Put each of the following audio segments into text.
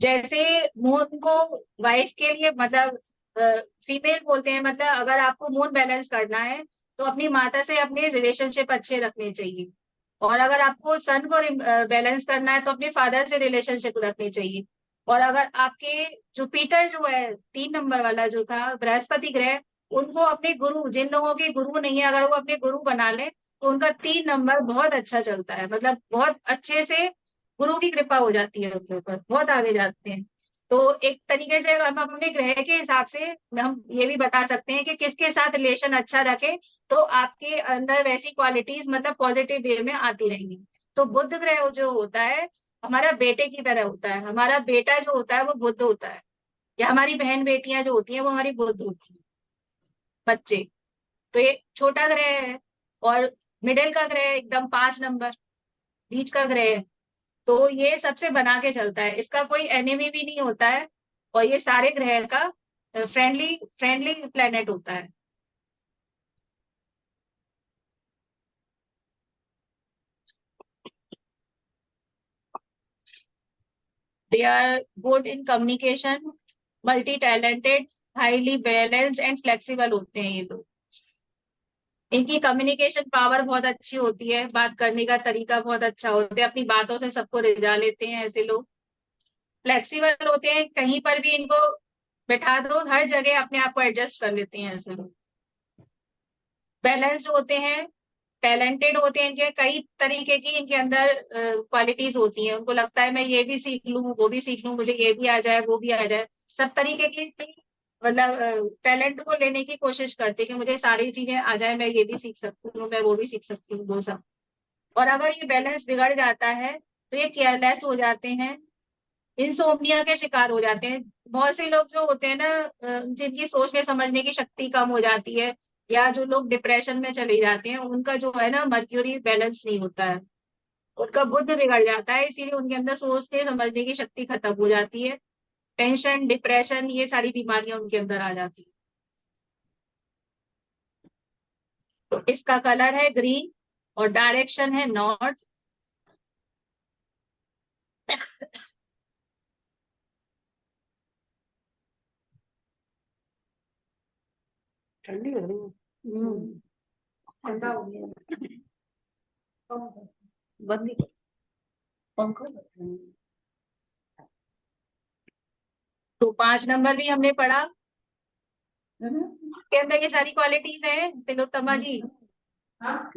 जैसे मून को वाइफ के लिए मतलब फीमेल बोलते हैं, मतलब अगर आपको मून बैलेंस करना है तो अपनी माता से अपने रिलेशनशिप अच्छे रखने चाहिए। और अगर आपको सन को बैलेंस करना है तो अपने फादर से रिलेशनशिप रखनी चाहिए। और अगर आपके जुपिटर जो है 3 नंबर वाला जो था बृहस्पति ग्रह, उनको अपने गुरु, जिन लोगों के गुरु नहीं है, अगर वो अपने गुरु बना ले तो उनका 3 नंबर बहुत अच्छा चलता है, मतलब बहुत अच्छे से गुरु की कृपा हो जाती है उनके ऊपर, बहुत आगे जाते हैं। तो एक तरीके से हम अपने ग्रह के हिसाब से हम ये भी बता सकते हैं कि किसके साथ रिलेशन अच्छा रखे तो आपके अंदर वैसी क्वालिटीज मतलब पॉजिटिव वे में आती रहेंगी। तो बुध ग्रह जो होता है हमारा बेटे की तरह होता है, हमारा बेटा जो होता है वो बुध होता है, या हमारी बहन बेटियां जो होती हैं वो हमारी बुध होती है, बच्चे। तो ये छोटा ग्रह है। और मिडिल का ग्रह एकदम 5 नंबर, बीच का ग्रह है। तो ये सबसे बना के चलता है, इसका कोई एनिमी भी नहीं होता है। और ये सारे ग्रह का फ्रेंडली फ्रेंडली प्लेनेट होता है। They are good in communication, multi talented, highly balanced and flexible होते हैं ये लोग। इनकी कम्युनिकेशन पावर बहुत अच्छी होती है, बात करने का तरीका बहुत अच्छा होता है, अपनी बातों से सबको रिझा लेते हैं ऐसे लोग। फ्लेक्सिबल होते हैं, कहीं पर भी इनको बैठा दो हर जगह अपने आप को एडजस्ट कर लेते हैं ऐसे लोग। बैलेंस्ड होते हैं, टैलेंटेड होते हैं, इनके कई तरीके की इनके अंदर क्वालिटीज होती हैं। उनको लगता है मैं ये भी सीख लूं वो भी सीख लूं, मुझे ये भी आ जाए वो भी आ जाए, सब तरीके की मतलब टैलेंट को लेने की कोशिश करते हैं कि मुझे सारी चीजें आ जाए, मैं ये भी सीख सकती हूँ मैं वो भी सीख सकती हूँ, वो सब। और अगर ये बैलेंस बिगड़ जाता है तो ये केयरलेस हो जाते हैं, इंसोम्निया के शिकार हो जाते हैं। बहुत से लोग जो होते हैं ना जिनकी सोचने समझने की शक्ति कम हो जाती है, या जो लोग डिप्रेशन में चले जाते हैं, उनका जो है ना मर्क्यूरी बैलेंस नहीं होता है, उनका बुद्ध बिगड़ जाता है, इसीलिए उनके अंदर सोचने समझने की शक्ति खत्म हो जाती है। टेंशन, डिप्रेशन, ये सारी बीमारियां उनके अंदर आ जाती है। तो इसका कलर है ग्रीन और डायरेक्शन है नॉर्थ। ठंडी हो रही है। ठंडा हो गया। बंद ही कर, पंखा बंद है। तो 5 नंबर भी हमने पढ़ा के अंदर ये सारी क्वालिटीज है तिलोत्तमा जी। हाँ।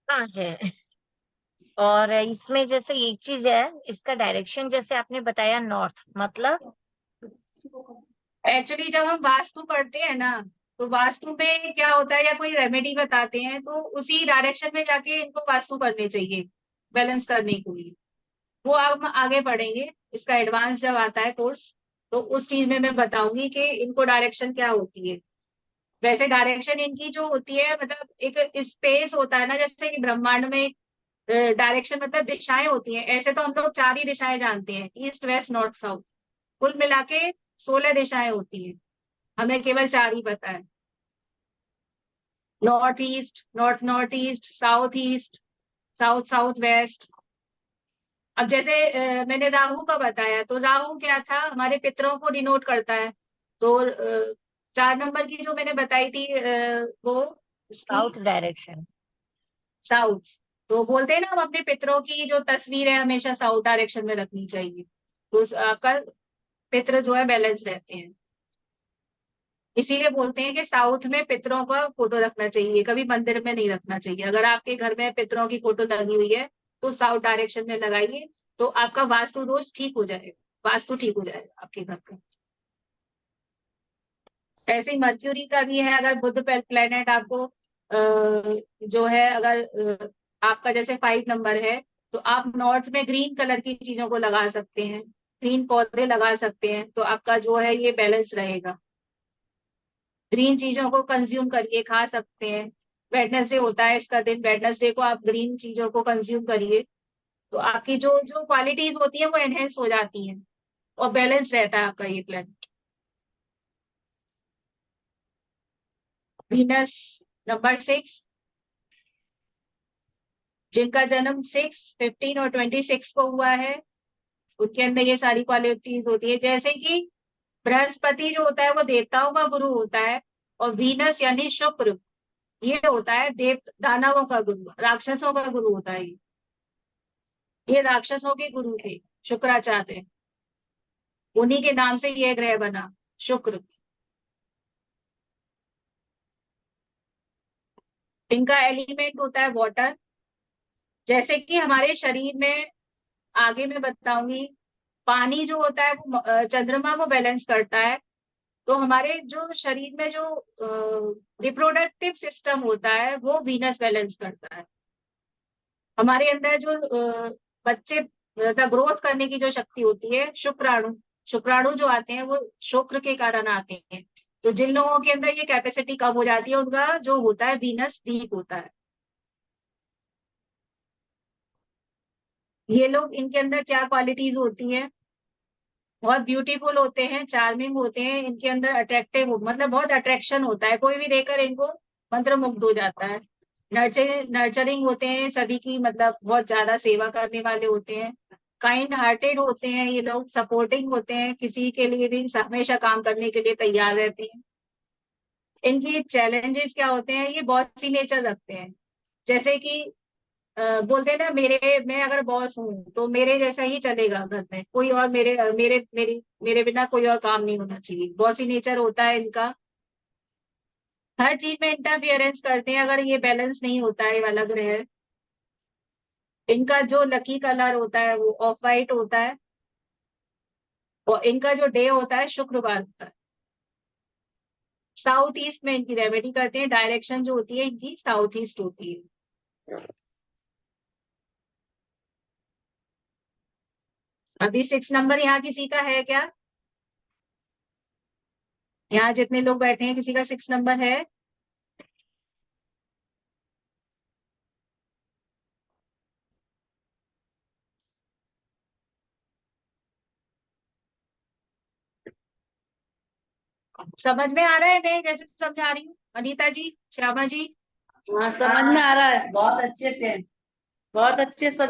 हाँ है। और इसमें जैसे एक चीज है, इसका डायरेक्शन जैसे आपने बताया नॉर्थ, मतलब एक्चुअली जब हम वास्तु पढ़ते हैं ना तो वास्तु में क्या होता है या कोई रेमेडी बताते हैं तो उसी डायरेक्शन में जाके इनको वास्तु करने चाहिए बैलेंस करने के लिए। वो हम आगे पढ़ेंगे, इसका एडवांस जब आता है कोर्स तो उस चीज में मैं बताऊंगी कि इनको डायरेक्शन क्या होती है। वैसे डायरेक्शन इनकी जो होती है मतलब एक स्पेस होता है ना, जैसे कि ब्रह्मांड में डायरेक्शन मतलब दिशाएं होती हैं, ऐसे तो हम लोग 4 ही दिशाएं जानते हैं, ईस्ट वेस्ट नॉर्थ साउथ। कुल मिला के 16 दिशाएं होती हैं, हमें केवल 4 ही पता है। North east, north north east, south east, south south west. अब जैसे मैंने राहु का बताया, तो राहु क्या था, हमारे पितरों को डिनोट करता है। तो 4 नंबर की जो मैंने बताई थी वो इसकी साउथ डायरेक्शन। साउथ। तो बोलते हैं ना हम अपने पितरों की जो तस्वीर है हमेशा साउथ डायरेक्शन में रखनी चाहिए, तो आपका पितृ जो है बैलेंस रहते हैं। इसीलिए बोलते हैं कि साउथ में पितरों का फोटो रखना चाहिए, कभी मंदिर में नहीं रखना चाहिए। अगर आपके घर में पितरों की फोटो लगी हुई है तो साउथ डायरेक्शन में लगाइए, तो आपका वास्तु दोष ठीक हो जाएगा, वास्तु ठीक हो जाएगा आपके घर का। ऐसे ही मर्क्यूरी का भी है, अगर बुध प्लेनेट आपको जो है अगर आपका जैसे 5 नंबर है तो आप नॉर्थ में ग्रीन कलर की चीजों को लगा सकते हैं, ग्रीन पौधे लगा सकते हैं, तो आपका जो है ये बैलेंस रहेगा। ग्रीन चीजों को कंज्यूम करिए, खा सकते हैं। वेडनेसडे होता है इसका दिन, वेडनेसडे को आप ग्रीन चीजों को कंज्यूम करिए, तो आपकी जो जो क्वालिटीज होती है वो एनहेंस हो जाती हैं और बैलेंस रहता है आपका ये प्लान। वीनस नंबर 6, जिनका जन्म 6, 15 और 26 को हुआ है, उनके अंदर ये सारी क्वालिटीज होती है। जैसे कि बृहस्पति जो होता है वो देवताओं का गुरु होता है, और वीनस यानी शुक्र ये होता है देव दानवों का गुरु, राक्षसों का गुरु होता है। ये राक्षसों के गुरु थे शुक्राचार्य, उन्हीं के नाम से ये ग्रह बना शुक्र। इनका एलिमेंट होता है वाटर। जैसे कि हमारे शरीर में, आगे मैं बताऊंगी, पानी जो होता है वो चंद्रमा को बैलेंस करता है। तो हमारे जो शरीर में जो रिप्रोडक्टिव सिस्टम होता है वो वीनस बैलेंस करता है। हमारे अंदर जो बच्चे ग्रोथ करने की जो शक्ति होती है, शुक्राणु, शुक्राणु जो आते हैं वो शुक्र के कारण आते हैं। तो जिन लोगों के अंदर ये कैपेसिटी कम हो जाती है उनका जो होता है वीनस वीक होता है। ये लोग, इनके अंदर क्या क्वालिटीज होती है, बहुत ब्यूटीफुल होते हैं, चार्मिंग होते हैं, इनके अंदर अट्रैक्टिव मतलब बहुत अट्रैक्शन होता है, कोई भी देखकर इनको मंत्रमुग्ध हो जाता है। नर्चरिंग होते हैं सभी की, मतलब बहुत ज्यादा सेवा करने वाले होते हैं। काइंड हार्टेड होते हैं ये लोग, सपोर्टिंग होते हैं, किसी के लिए भी हमेशा काम करने के लिए तैयार रहते हैं। इनकी चैलेंजेस क्या होते हैं, ये बॉसी नेचर रखते हैं। जैसे कि बोलते हैं ना, मैं अगर बॉस हूँ तो मेरे जैसा ही चलेगा घर में, कोई और मेरे बिना कोई और काम नहीं होना चाहिए, बॉसी नेचर होता है इनका। हर चीज में इंटरफियरेंस करते हैं अगर ये बैलेंस नहीं होता है, ये वाला ग्रह। इनका जो लकी कलर होता है वो ऑफ वाइट होता है, और इनका जो डे होता है शुक्रवार होता है। साउथ ईस्ट में इनकी रेमेडी करते हैं, डायरेक्शन जो होती है इनकी साउथ ईस्ट होती है। अभी 6 नंबर यहाँ किसी का है क्या? यहाँ जितने लोग बैठे हैं किसी का 6 नंबर है? समझ में आ रहा है मैं जैसे समझा रही हूँ अनीता जी, श्यामा जी? हाँ समझ में आ रहा है, बहुत अच्छे से, बहुत अच्छे सब